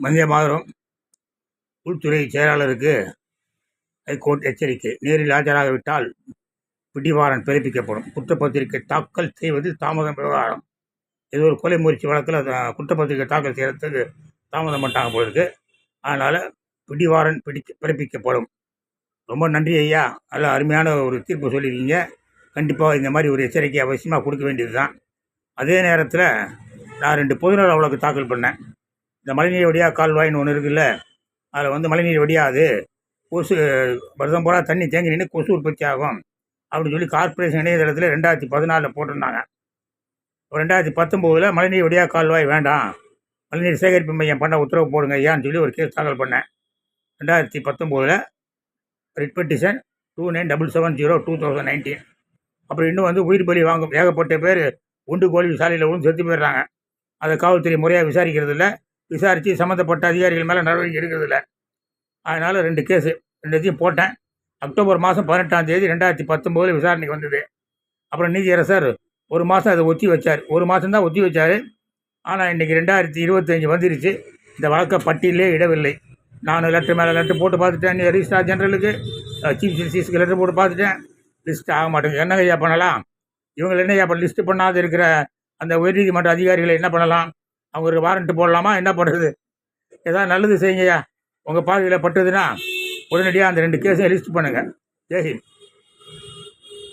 வந்தே மாதரம். உள்துறை செயலாளருக்கு ஹைகோர்ட் எச்சரிக்கை. நேரில் ஆஜராகவிட்டால் பிடிவாரண்ட் பிறப்பிக்கப்படும். குற்றப்பத்திரிகை தாக்கல் செய்வதில் தாமதம். விவகாரம் ஏதோ ஒரு கொலை முயற்சி வழக்கில் குற்றப்பத்திரிகை தாக்கல் செய்கிறதுக்கு தாமதம் பண்ணிட்டாங்க போல இருக்கு. அதனால் பிடிவாரண்ட் பிறப்பிக்கப்படும். ரொம்ப நன்றி ஐயா, நல்ல அருமையான ஒரு தீர்ப்பு சொல்லியிருக்கீங்க. கண்டிப்பாக இந்த மாதிரி ஒரு எச்சரிக்கை அவசியமாக கொடுக்க வேண்டியது தான். அதே நேரத்தில் நான் 2 பொதுநல வழக்கு தாக்கல் பண்ணேன். இந்த மழைநீர் வடியா கால்வாயின்னு ஒன்று இருக்குல்ல, அதில் மழைநீர் வடியாது, கொசு வருஷம் பூரா தண்ணி தேங்கி நின்று கொசு உற்பத்தி ஆகும் அப்படின்னு சொல்லி கார்ப்பரேஷன் இணையதளத்தில் 2014 போட்டிருந்தாங்க. 2019 மழைநீர் வடியா கால்வாய் வேண்டாம், மழைநீர் சேகரிப்பு மையம் பண்ண உத்தரவு போடுங்க ஐயான்னு சொல்லி ஒரு கேஸ் தாக்கல் பண்ணேன். 2019 ரிட் பெட்டிஷன் 2977/2019. அப்புறம் இன்னும் உயிர் பலி வாங்கும் ஏகப்பட்ட பேர் குண்டு கோழி சாலையில் விழுந்து செத்து போயிடுறாங்க. அதை காவல்துறை முறையாக விசாரிக்கிறது இல்லை, விசாரித்து சம்மந்தப்பட்ட அதிகாரிகள் மேலே நடவடிக்கை எடுக்கிறது இல்லை. அதனால் 2 கேஸு 2த்தையும் போட்டேன். அக்டோபர் மாதம் 18ஆம் தேதி 2019 விசாரணைக்கு வந்தது. அப்புறம் நீதியரசர் 1 மாதம் அதை ஒத்தி வச்சார். 1 மாதம்தான் ஒத்தி வச்சார். ஆனால் இன்றைக்கி 2025 வந்துருச்சு. இந்த வழக்கை பட்டியலே இடவில்லை. நான் லெட்டர் மேலே லெட்டர் போட்டு பார்த்துட்டேன், ரிஜிஸ்ட்ரார் ஜெனரலுக்கு, சீஃப் ஜஸ்டிஸுக்கு லெட்டர் போட்டு பார்த்துட்டேன். லிஸ்ட் ஆக மாட்டேங்குது. என்ன ஐயா பண்ணலாம்? இவங்க என்ன ஐயா லிஸ்ட்டு பண்ணாத இருக்கிற அந்த உயர்நீதிமன்ற அதிகாரிகளை என்ன பண்ணலாம்? அவங்களுக்கு வாரண்ட்டு போடலாமா? என்ன பண்ணுறது? ஏதாவது நல்லது செய்யுங்கய்யா. உங்கள் பார்வையில் பட்டதுன்னா உடனடியாக அந்த 2 கேஸையும் லிஸ்ட் பண்ணுங்கள். ஜெய்ஹிந்த்.